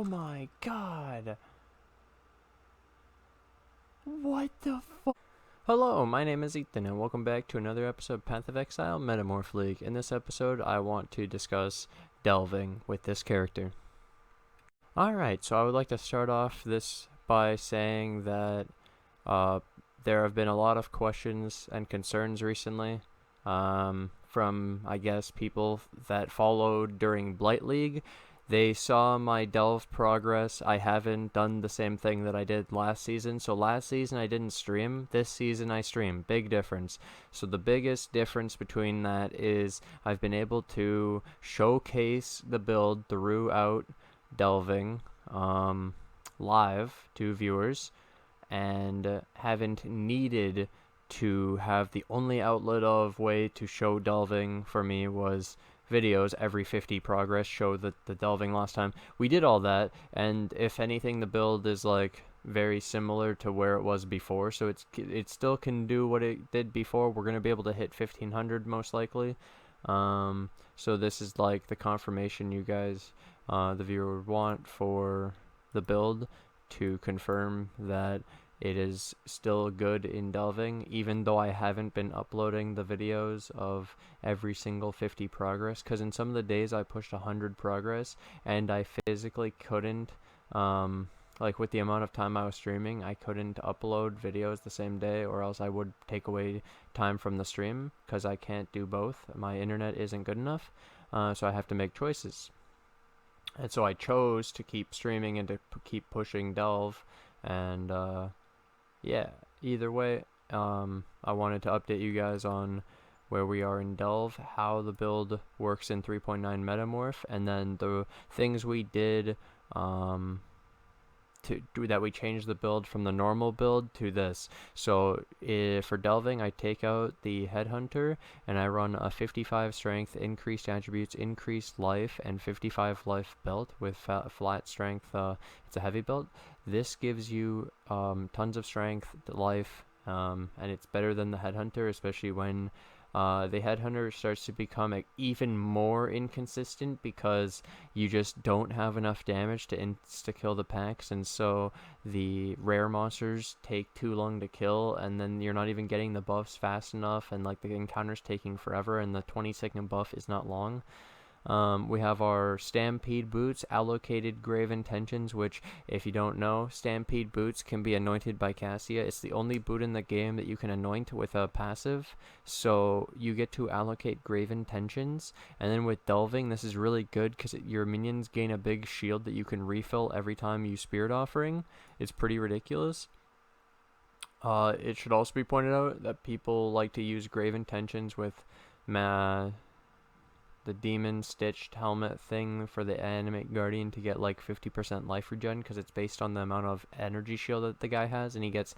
Oh my god. What the fuck? Hello, my name is Ethan, and welcome back to another episode of Path of Exile Metamorph League. In this episode, I want to discuss delving with this character. Alright, so I would like to start off this by saying that there have been a lot of questions and concerns recently from, I guess, people that followed during Blight League. They saw my delve progress. I haven't done the same thing that I did last season. So last season I didn't stream. This season I stream. Big difference. So the biggest difference between that is I've been able to showcase the build throughout delving live to viewers, and haven't needed to have the only outlet of way to show delving for me was videos. Every 50 progress show the delving last time. We did all that, and if anything, the build is like very similar to where it was before, so it still can do what it did before. We're going to be able to hit 1500 most likely. So this is like the confirmation you guys, the viewer, would want for the build, to confirm that it is still good in delving, even though I haven't been uploading the videos of every single 50 progress, because in some of the days I pushed 100 progress and I physically couldn't, like with the amount of time I was streaming, I couldn't upload videos the same day, or else I would take away time from the stream, because I can't do both. My internet isn't good enough, so I have to make choices. And so I chose to keep streaming and to keep pushing delve, and yeah, either way, I wanted to update you guys on where we are in delve, how the build works in 3.9 Metamorph, and then the things we did to do that. We changed the build from the normal build to this. So for delving, I take out the headhunter and I run a 55 strength, increased attributes, increased life, and 55 life belt with flat strength. It's a heavy belt. This gives you tons of strength, life, and it's better than the headhunter, especially when the headhunter starts to become even more inconsistent, because you just don't have enough damage to insta-kill the packs, and so the rare monsters take too long to kill, and then you're not even getting the buffs fast enough, and like the encounter's taking forever, and the 20-second buff is not long. We have our Stampede Boots, allocated Grave Intentions, which, if you don't know, Stampede Boots can be anointed by Cassia. It's the only boot in the game that you can anoint with a passive, so you get to allocate Grave Intentions. And then with Delving, this is really good because your minions gain a big shield that you can refill every time you Spirit Offering. It's pretty ridiculous. It should also be pointed out that people like to use Grave Intentions with the demon stitched helmet thing for the animate guardian to get like 50% life regen, because it's based on the amount of energy shield that the guy has, and he gets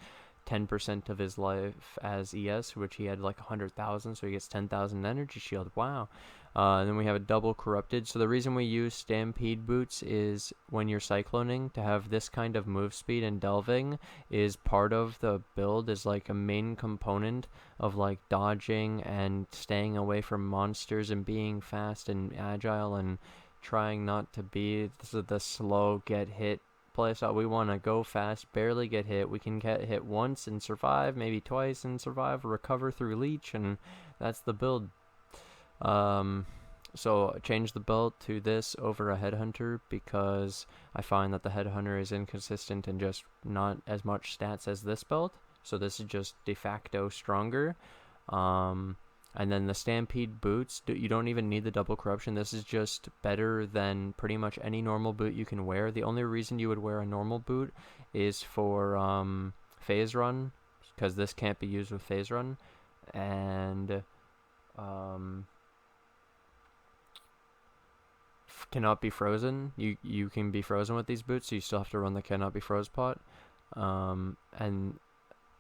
10% of his life as ES, which he had like 100,000, so he gets 10,000 energy shield. Wow. And then we have a double corrupted. So the reason we use Stampede Boots is when you're cycloning, to have this kind of move speed, and delving is part of the build, is like a main component of like dodging and staying away from monsters and being fast and agile and trying not to be the slow get hit playstyle. We want to go fast, barely get hit. We can get hit once and survive, maybe twice and survive, recover through leech, and that's the build. So change the belt to this over a headhunter, because I find that the headhunter is inconsistent and just not as much stats as this belt. So this is just de facto stronger. And then the Stampede Boots, you don't even need the double corruption. This is just better than pretty much any normal boot you can wear. The only reason you would wear a normal boot is for phase run, because this can't be used with phase run, and cannot be frozen. You can be frozen with these boots, so you still have to run the cannot be froze pot. And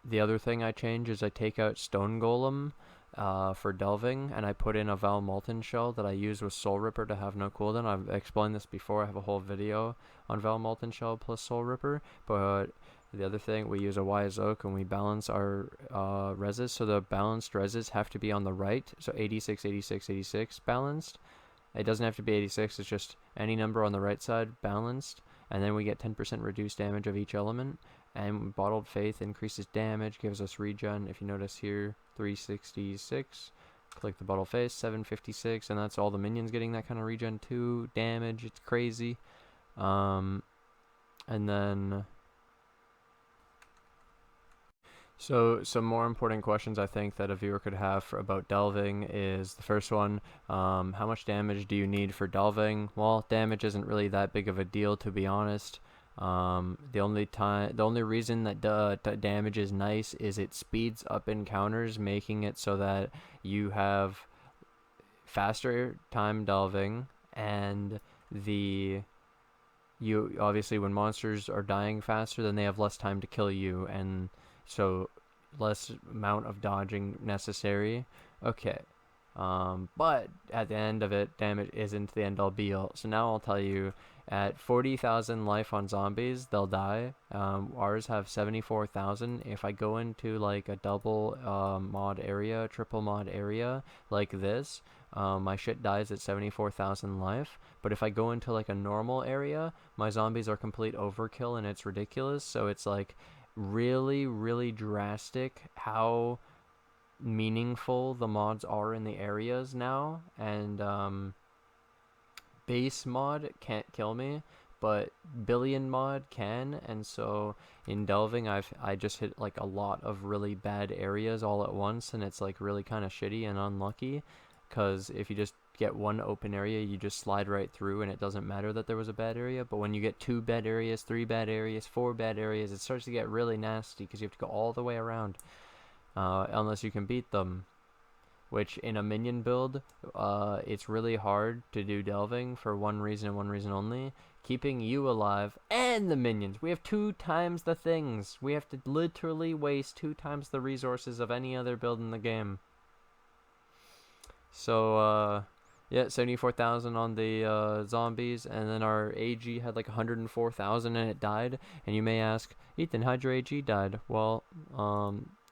the other thing I change is I take out Stone Golem for delving, and I put in a Val Molten Shell that I use with Soul Ripper to have no cooldown. I've explained this before. I have a whole video on Val Molten Shell plus Soul Ripper. But the other thing, we use a Wise Oak, and we balance our reses. So the balanced reses have to be on the right. So 86, 86, 86 balanced. It doesn't have to be 86. It's just any number on the right side balanced. and then we get 10% reduced damage of each element. And Bottled Faith increases damage, gives us regen. If you notice here, 366. Click the Bottled Faith, 756, and that's all the minions getting that kind of regen too. Damage, it's crazy. And then so some more important questions I think that a viewer could have about delving is the first one, how much damage do you need for delving? Well, damage isn't really that big of a deal, to be honest. The only reason that damage is nice is it speeds up encounters, making it so that you have faster time delving, and you obviously, when monsters are dying faster, then they have less time to kill you, and so less amount of dodging necessary. Okay. But at the end of it, damage isn't the end all be all. So now I'll tell you, at 40,000 life on zombies, they'll die. Ours have 74,000. If I go into like a double mod area, triple mod area like this, my shit dies at 74,000 life. But if I go into like a normal area, my zombies are complete overkill and it's ridiculous. So it's like really, really drastic how meaningful the mods are in the areas now. And base mod can't kill me, but billion mod can. And so in delving, I just hit like a lot of really bad areas all at once, and it's like really kind of shitty and unlucky, because if you just get one open area, you just slide right through and it doesn't matter that there was a bad area. But when you get 2 bad areas, 3 bad areas, 4 bad areas, it starts to get really nasty because you have to go all the way around, unless you can beat them. Which in a minion build, it's really hard to do delving for one reason and one reason only: keeping you alive and the minions. We have 2 times the things. We have to literally waste 2 times the resources of any other build in the game. So yeah, 74,000 on the zombies, and then our AG had like 104,000 and it died. And you may ask, Ethan, how'd your AG died? Well,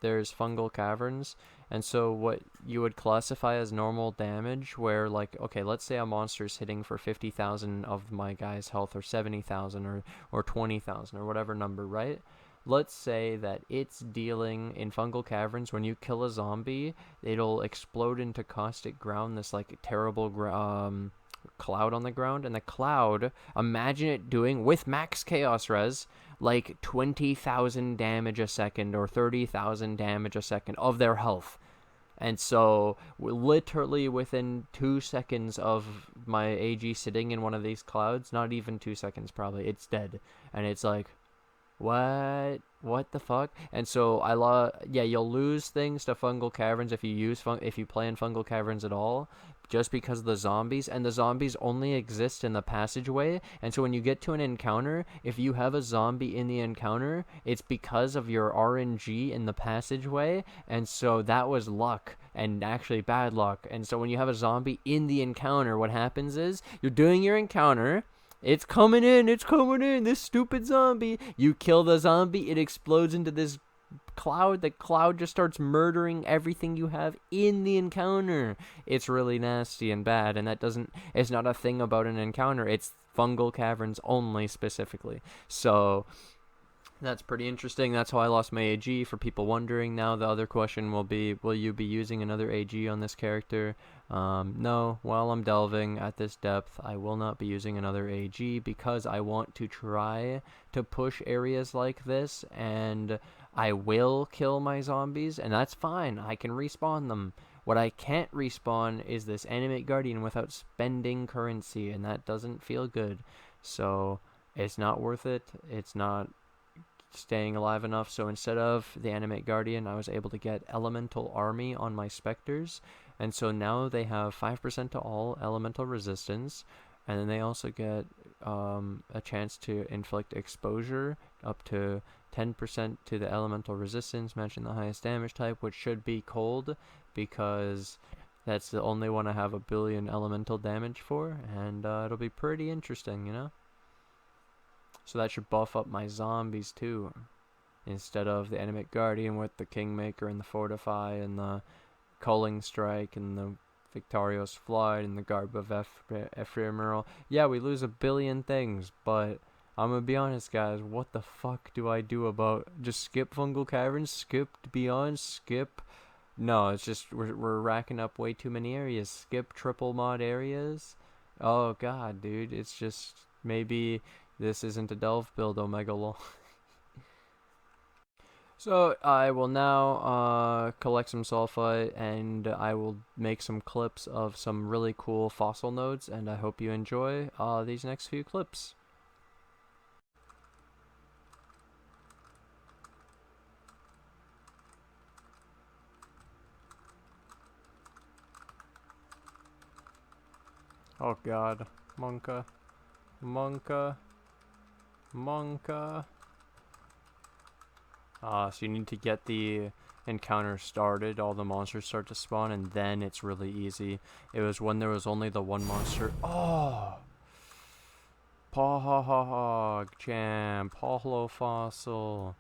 there's fungal caverns, and so what you would classify as normal damage, where like, okay, let's say a monster's hitting for 50,000 of my guy's health, or 70,000, or 20,000, or whatever number, right? Let's say that it's dealing in fungal caverns. When you kill a zombie, it'll explode into caustic ground, this like terrible cloud on the ground, and the cloud, imagine it doing, with max chaos res, like 20,000 damage a second or 30,000 damage a second of their health. And so literally within 2 seconds of my AG sitting in one of these clouds, not even 2 seconds probably, it's dead. And it's like, what the fuck? And so yeah, you'll lose things to fungal caverns if you play in fungal caverns at all, just because of the zombies, and the zombies only exist in the passageway. And so when you get to an encounter, if you have a zombie in the encounter, it's because of your RNG in the passageway. And so that was luck, and actually bad luck. And so when you have a zombie in the encounter, what happens is you're doing your encounter, it's coming in, this stupid zombie. You kill the zombie, it explodes into this cloud. The cloud just starts murdering everything you have in the encounter. It's really nasty and bad, and it's not a thing about an encounter. It's fungal caverns only, specifically. So that's pretty interesting. That's how I lost my AG, for people wondering. Now the other question will be, will you be using another AG on this character? No, while I'm delving at this depth, I will not be using another AG, because I want to try to push areas like this, and I will kill my zombies, and that's fine. I can respawn them. What I can't respawn is this Animate Guardian without spending currency, and that doesn't feel good. So it's not worth it. It's not staying alive enough. So instead of the Animate Guardian, I was able to get Elemental Army on my Spectres, and so now they have 5% to all elemental resistance, and then they also get a chance to inflict exposure up to 10% to the elemental resistance, matching the highest damage type, which should be cold, because that's the only one I have a billion elemental damage for, and it'll be pretty interesting, you know? So that should buff up my zombies too, instead of the Animate Guardian with the Kingmaker and the Fortify and the Culling Strike and the Victorious Flight and the Garb of Ephemeral. Yeah, we lose a billion things, but I'm gonna be honest, guys. What the fuck do I do about just skip fungal caverns, skip beyond, skip? No, it's just we're racking up way too many areas. Skip triple mod areas. Oh god, dude, it's just maybe this isn't a delve build, Omega lol. So I will now collect some sulfite and I will make some clips of some really cool fossil nodes, and I hope you enjoy these next few clips. Oh god, Monka, Monka, Monka. So you need to get the encounter started, all the monsters start to spawn, and then it's really easy. It was when there was only the one monster. Oh! Pahog Jam, Pahlo Fossil.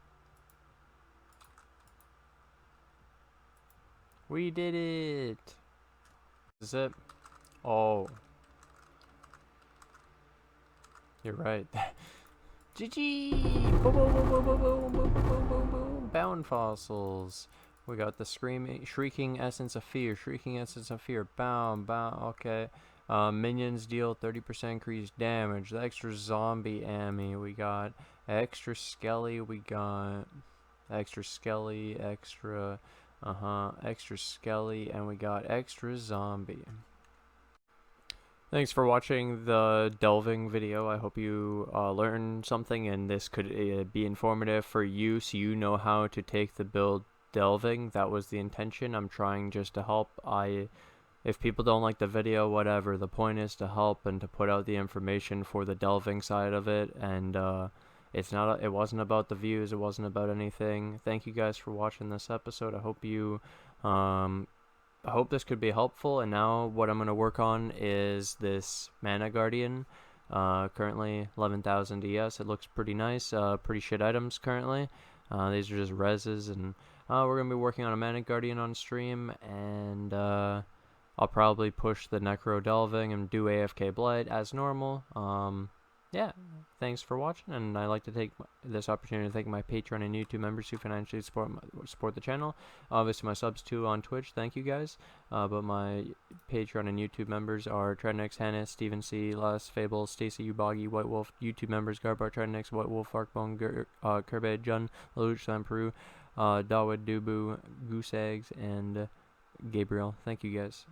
We did it! Is it? Oh. You're right. GG! Boom, boom, boom, boom, boom, boom, boom, boom, boom, boom. Bound fossils. We got the shrieking essence of fear. Shrieking essence of fear. Bound. Okay. Minions deal 30% increased damage. The extra zombie ammy. We got extra skelly. We got extra skelly. Extra. Extra skelly. And we got extra zombie. Thanks for watching the delving video. I hope you learned something and this could be informative for you so you know how to take the build delving. That was the intention. I'm trying just to help. If people don't like the video, whatever, the point is to help and to put out the information for the delving side of it, and it wasn't about the views, it wasn't about anything. Thank you guys for watching this episode. I hope this could be helpful, and now what I'm going to work on is this Mana Guardian. Currently 11,000 ES. It looks pretty nice. Pretty shit items currently. These are just reses, and we're going to be working on a Mana Guardian on stream, and I'll probably push the Necro Delving and do AFK Blight as normal. Yeah, thanks for watching, and I'd like to take this opportunity to thank my Patreon and YouTube members who financially support the channel. Obviously, my subs too on Twitch, thank you guys. But my Patreon and YouTube members are Trednex, Hannah, Steven C, Last Fable, Stacy Ubagi, White Wolf. YouTube members Garbar, Trednex, White Wolf, Arcbone, Kerbed, Jun, Lelouch, Lamperu, Dawood, Dubu, Goose Eggs, and Gabriel. Thank you guys.